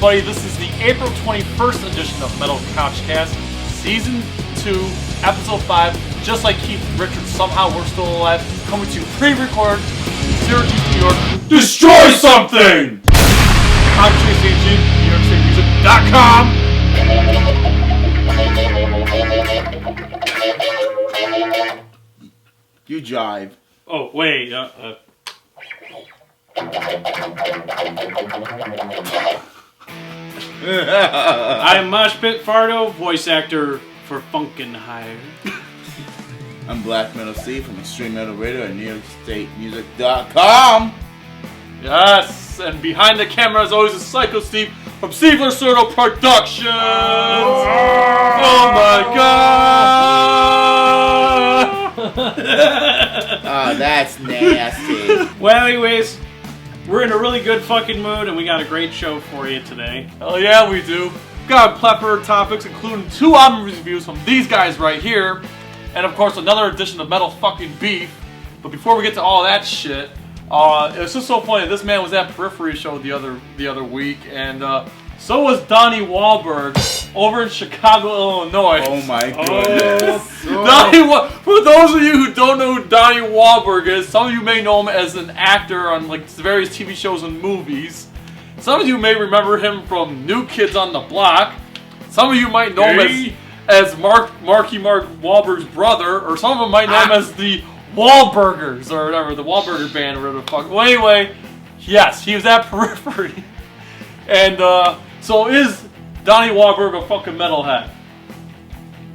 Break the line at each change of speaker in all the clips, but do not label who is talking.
everybody. This is the April 21st edition of Metal Couchcast, Season 2, Episode 5. Just like Keith Richards, somehow we're still alive. Coming to you pre-recorded in Syracuse, New York. Destroy something! I'm Chase AG, NewYorkStateMusic.com.
You jive.
Oh, wait, I'm Moshpit Fardo, voice actor for Funkin' Hire.
I'm Black Metal Steve from Extreme Metal Radio at NewYorkStateMusic.com.
Yes, and behind the camera as always is Psycho Steve from Steve Lacerdo Productions. Oh my god!
Oh, that's nasty.
Well, anyways, we're in a really good fucking mood, and we got a great show for you today.
Hell yeah, we do. We've got a plethora of topics, including 2 album reviews from these guys right here, and of course another edition of Metal Fucking Beef. But before we get to all that shit, it was just so funny. This man was at Periphery show the other week, and so was Donnie Wahlberg over in Chicago, Illinois.
Oh my goodness.
For those of you who don't know who Donnie Wahlberg is, some of you may know him as an actor on like various TV shows and movies. Some of you may remember him from New Kids on the Block. Some of you might know him as Marky Mark Wahlberg's brother, or some of them might know him as the Wahlburgers, or whatever, the Wahlburger band, or whatever the fuck. Well, anyway, yes, he was at Periphery. And, so is Donnie Wahlberg a fucking metalhead?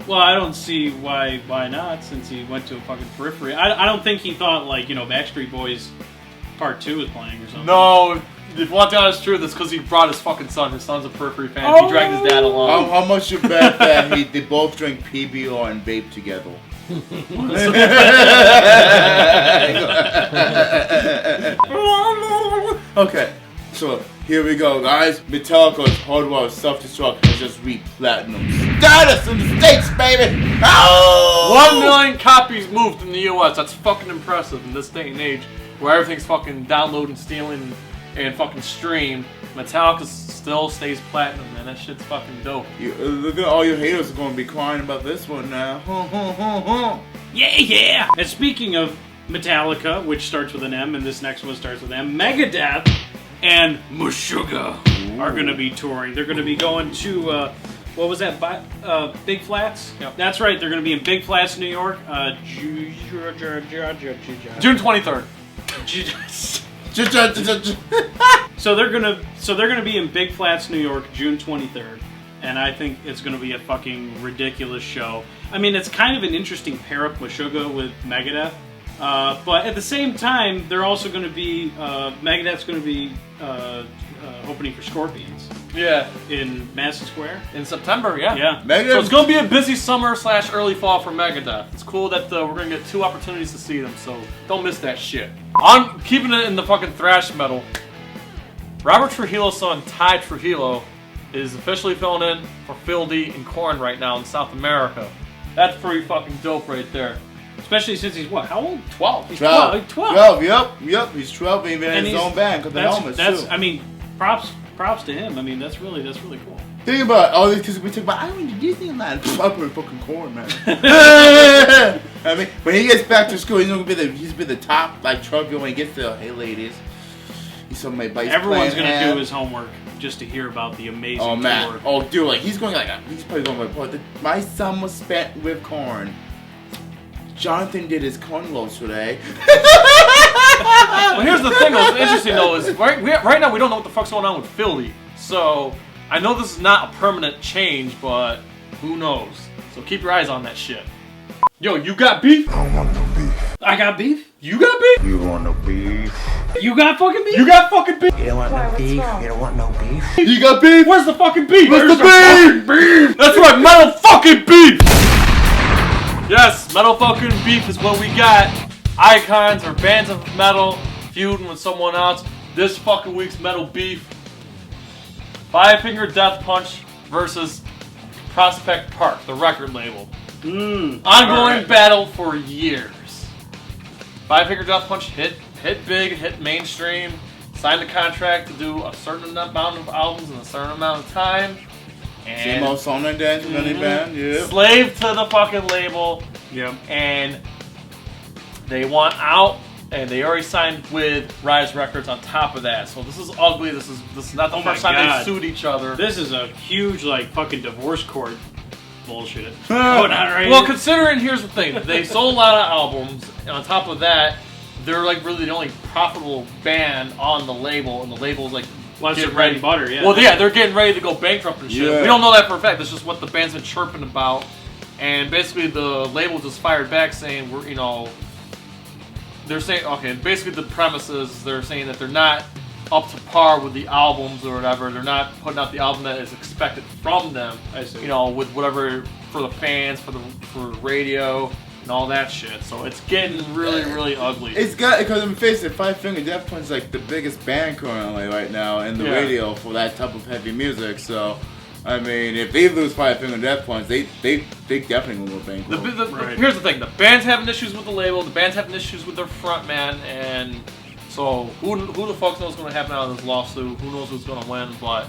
Well, I don't see why not, since he went to a fucking Periphery. I don't think he thought, like, Backstreet Boys Part 2 was playing or something.
No, if you want the honest truth, it's because he brought his fucking son. His son's a Periphery fan. He dragged his dad along.
How much you bet that they both drink PBR and vape together? Okay, so here we go, guys. Metallica's Hardware Self-Destruct has just reached platinum status in the States, baby! Oh!
1 million copies moved in the US. That's fucking impressive in this day and age where everything's fucking downloading, stealing, and fucking streamed. Metallica still stays platinum, man. That shit's fucking dope.
Look at all your haters are going to be crying about this one now.
Yeah! And speaking of Metallica, which starts with an M, and this next one starts with M, Megadeth and Meshuggah are going to be touring. They're going to be going to, what was that, Big Flats?
Yep.
That's right, they're going to be in Big Flats, New York,
June 23rd.
So they're gonna be in Big Flats, New York, June 23rd, and I think it's gonna be a fucking ridiculous show. I mean, it's kind of an interesting pair up, Meshuggah with Megadeth, but at the same time, they're also gonna be Megadeth's gonna be opening for Scorpions.
Yeah.
In Madison Square
In September, yeah.
Yeah.
So it's gonna be a busy summer / early fall for Megadeth. It's cool that we're gonna get 2 opportunities to see them, so don't miss that shit. On keeping it in the fucking thrash metal, Robert Trujillo's son Ty Trujillo is officially filling in for Phil D and Korn right now in South America. That's pretty fucking dope right there.
Especially since he's what? How old?
12.
He's
12.
12.
Yep. He's 12 and even in his own band because the helmets too.
I mean, props to him. I mean, that's really cool.
Think about all these kids we talk about. I went to Disneyland. I'm pretty fucking Korn, man. I mean, when he gets back to school, he's gonna be the top like trophy when he gets there. Hey, ladies, he's somebody.
Everyone's gonna do his homework just to hear about the amazing
tour.
Man.
Oh, dude, like he's probably going like, my son was spent with Korn. Jonathan did his Korn rolls today.
Well, here's the thing, though. What's interesting, though, is right now we don't know what the fuck's going on with Philly. So, I know this is not a permanent change, but who knows? So keep your eyes on that shit. Yo, you got beef?
I don't want no beef.
I got beef?
You got beef?
You want no beef?
You got fucking beef?
You got fucking beef?
You don't want no beef? You don't want no beef?
You got beef? Where's the fucking beef?
Where's the beef?
That's right, metal fucking beef! Yes, metal fucking beef is what we got. Icons or bands of metal feuding with someone else. This fucking week's metal beef. Five Finger Death Punch versus Prospect Park, the record label. Ongoing battle for years. Five Finger Death Punch hit big, hit mainstream. signed a contract to do a certain amount of albums in a certain amount of time. And
Same old song and dance with any band, yeah.
Slave to the fucking label.
Yep.
And they want out, and they already signed with Rise Records on top of that. So this is ugly. This is not the first time they sued each other.
This is a huge like fucking divorce court bullshit going on right
Well,
here.
considering, here's the thing. They sold a lot of albums, and on top of that, they're like really the only profitable band on the label, and the label's like
Getting bread and butter, yeah.
Well, yeah, they're getting ready to go bankrupt and shit.
Yeah.
We don't know that for a fact. That's just what the band's been chirping about. And basically, the label just fired back saying, we're, you know, they're saying, okay, basically the premise is they're saying that they're not up to par with the albums or whatever. They're not putting out the album that is expected from them.
I see.
You know, with whatever for the fans, for radio, and all that shit. So it's getting really, really ugly.
It's got, because I'm facing Five Finger Death Punch is like the biggest band currently right now in the
Yeah.
radio for that type of heavy music. So, I mean, if they lose Five Finger Death Punch, they definitely will go bankrupt.
Here's the thing: the band's having issues with the label, the band's having issues with their front man, and so who the fuck knows what's going to happen out of this lawsuit? Who knows who's going to win? But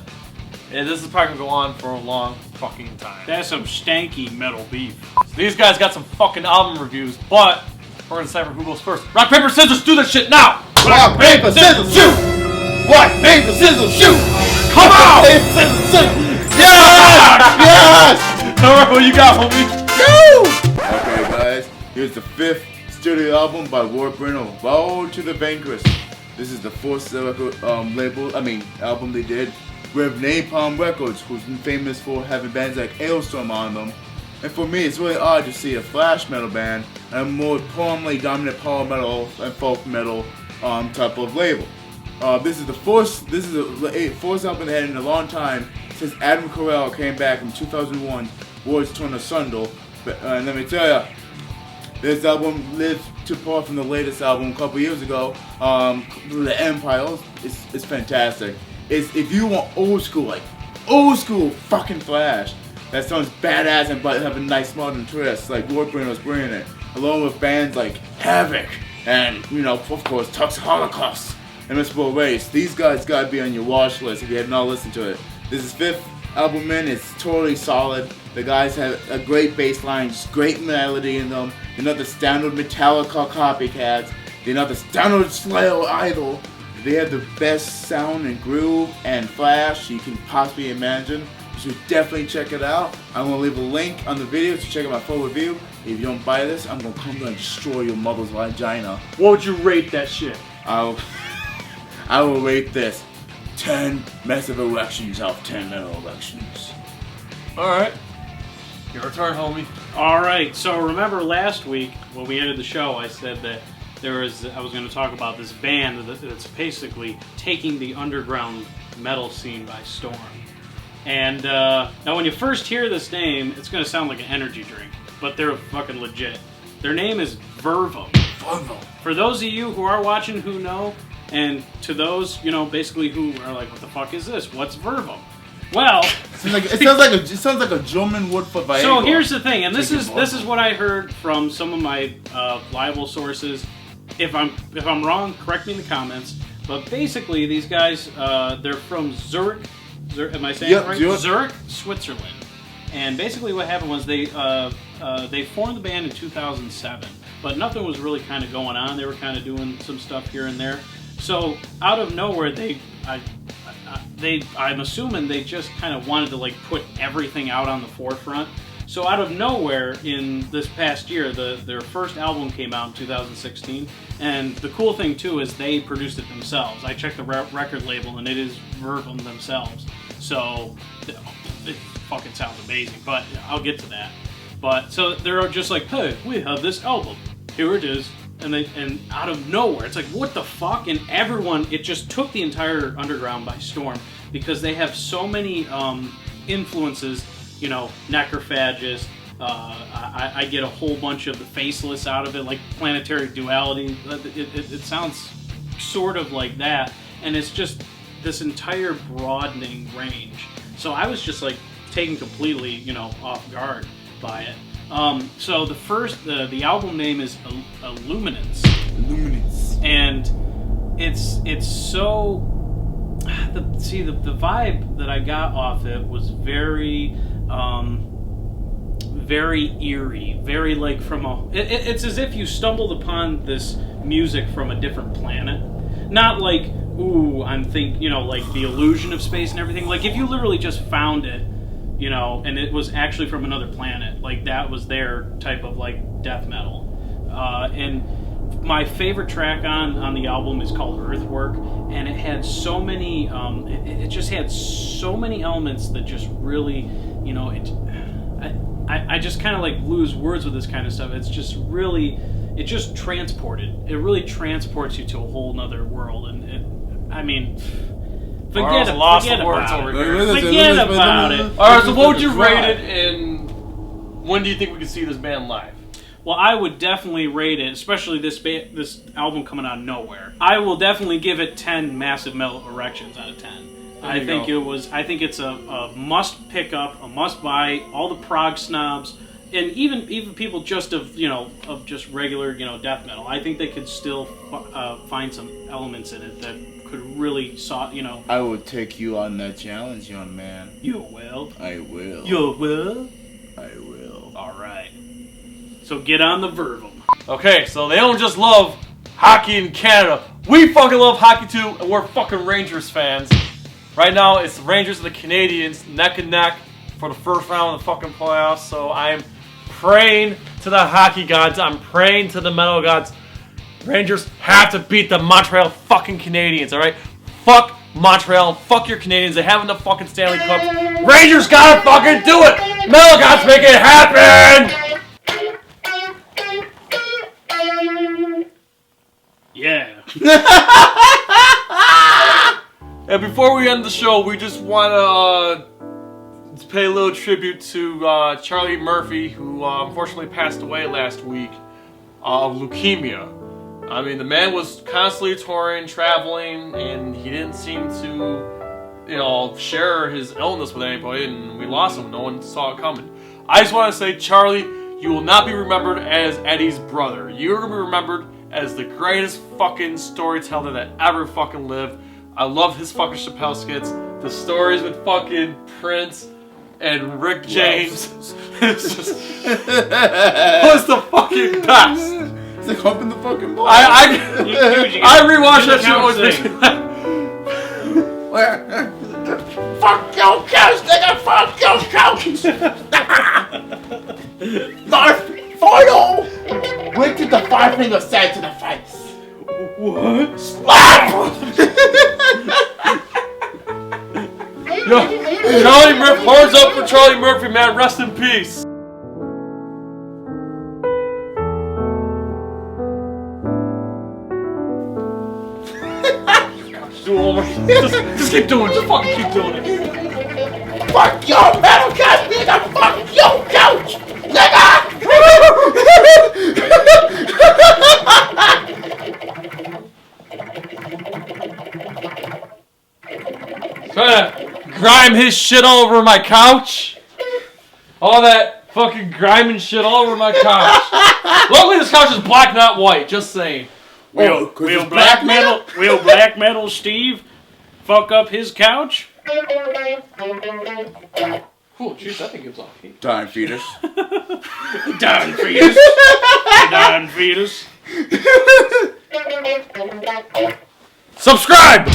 this is probably going to go on for a long fucking time.
That's some stanky metal beef.
So these guys got some fucking album reviews, but we're going to decipher who goes first. Rock, paper, scissors, do this shit now!
Rock, paper, scissors, shoot! Rock, paper, scissors, shoot!
Come on!
Paper, scissors, shoot! Yes!
Alright, what you got, homie?
Okay, guys, here's the 5th studio album by Warbringer, Road to the Vanquish. This is the 4th album they did with Napalm Records, who's famous for having bands like Ailstorm on them. And for me, it's really odd to see a thrash metal band and a more prominently dominant power metal and folk metal type of label. This is the fourth album they had in a long time since Adam Carolla came back in 2001, Words Torn Asunder. And let me tell ya, this album lives too far from the latest album a couple years ago, The Empire. It's fantastic. If you want old school fucking thrash that sounds badass and but have a nice modern twist, like Warbringer's bringing it, along with bands like Havoc and, you know, of course, Tux Holocaust and Municipal Race. These guys gotta be on your watch list if you have not listened to it. This is 5th album in. It's totally solid. The guys have a great bass line, just great melody in them. They're not the standard Metallica copycats. They're not the standard Slayer idol. They have the best sound and groove and flash you can possibly imagine. You should definitely check it out. I'm going to leave a link on the video to check out my full review. If you don't buy this, I'm going to come down and destroy your mother's vagina.
What would you rate that shit?
I will rate this 10 massive erections out of 10 metal erections.
Alright. Your turn, homie.
Alright, so remember last week when we ended the show, I said that I was going to talk about this band that's basically taking the underground metal scene by storm. And now when you first hear this name, it's going to sound like an energy drink, but they're fucking legit. Their name is Virvum. For those of you who are watching who know, and to those, you know, basically who are like, what the fuck is this? What's Virvum? Well,
it sounds like a German word for Viagra.
So here's the thing, and this is what I heard from some of my reliable sources. If I'm wrong, correct me in the comments. But basically, these guys they're from Zurich. Am I saying it right? Zurich, Switzerland. And basically, what happened was they formed the band in 2007, but nothing was really kind of going on. They were kind of doing some stuff here and there. So out of nowhere, I'm assuming they just kind of wanted to like put everything out on the forefront. So out of nowhere, in this past year, their first album came out in 2016, and the cool thing too is they produced it themselves. I checked the record label, and it is Virvum themselves. So it fucking sounds amazing, but I'll get to that. But so they're just like, hey, we have this album, here it is. And out of nowhere, it's like, what the fuck? And everyone, it just took the entire underground by storm because they have so many influences, you know, Necrophagist. I get a whole bunch of the Faceless out of it, like Planetary Duality. It sounds sort of like that. And it's just this entire broadening range. So I was just like taken completely, you know, off guard by it. So the album name is Illuminance.
Illuminance.
And it's so. The vibe that I got off it was very eerie, very like from a. It's as if you stumbled upon this music from a different planet, not like ooh, I'm like the illusion of space and everything. Like if you literally just found it, and it was actually from another planet, like that was their type of like death metal, and. My favorite track on the album is called Earthwork, and it had so many. It just had so many elements that just really, I just kind of like lose words with this kind of stuff. It's just really, it just transported. It really transports you to a whole nother world, and forget about it. Forget about it.
All right, so what would you rate it, and when do you think we can see this band live?
Well, I would definitely rate it, especially this album coming out of nowhere. I will definitely give it 10 massive metal erections out of 10. I think it's a must pick up, a must buy. All the prog snobs, and even people just of just regular death metal. I think they could still find some elements in it that could really
I will take you on that challenge, young man.
You will.
I will.
You will.
I will.
All right. So get on the Virvum.
Okay, so they don't just love hockey in Canada. We fucking love hockey too, and we're fucking Rangers fans. Right now, it's the Rangers and the Canadians neck and neck for the first round of the fucking playoffs. So I'm praying to the hockey gods. I'm praying to the metal gods. Rangers have to beat the Montreal fucking Canadians, alright? Fuck Montreal. Fuck your Canadians. They haven't the fucking Stanley Cup. Rangers gotta fucking do it! Metal gods make it happen!
Yeah.
And before we end the show, we just want to pay a little tribute to Charlie Murphy, who unfortunately passed away last week of leukemia. I mean, the man was constantly touring, traveling, and he didn't seem to, share his illness with anybody, and we lost him. No one saw it coming. I just want to say, Charlie, you will not be remembered as Eddie's brother. You're going to be remembered as the greatest fucking storyteller that ever fucking lived. I love his fucking Chappelle skits. The stories with fucking Prince and Rick James. It's just was the fucking best.
It's like humping the fucking ball.
I rewatched that shit always makes me laugh.
Fuck your couch, nigga! Fuck your couch! North Final! Wait till the five finger side to the face.
What?
Slap!
Yo, Charlie Murphy, horns up for Charlie Murphy, man. Rest in peace. Do it one more. Just keep doing it. Just fucking keep doing it.
Fuck your metal couch, nigga! Fuck your couch, nigga!
Trying to grime his shit all over my couch. All that fucking griming shit all over my couch. Luckily, this couch is black, not white. Just saying.
Will black metal Steve fuck up his couch?
Oh, jeez, that thing gives off heat.
Dying fetus.
Dying fetus. Dying fetus.
Subscribe!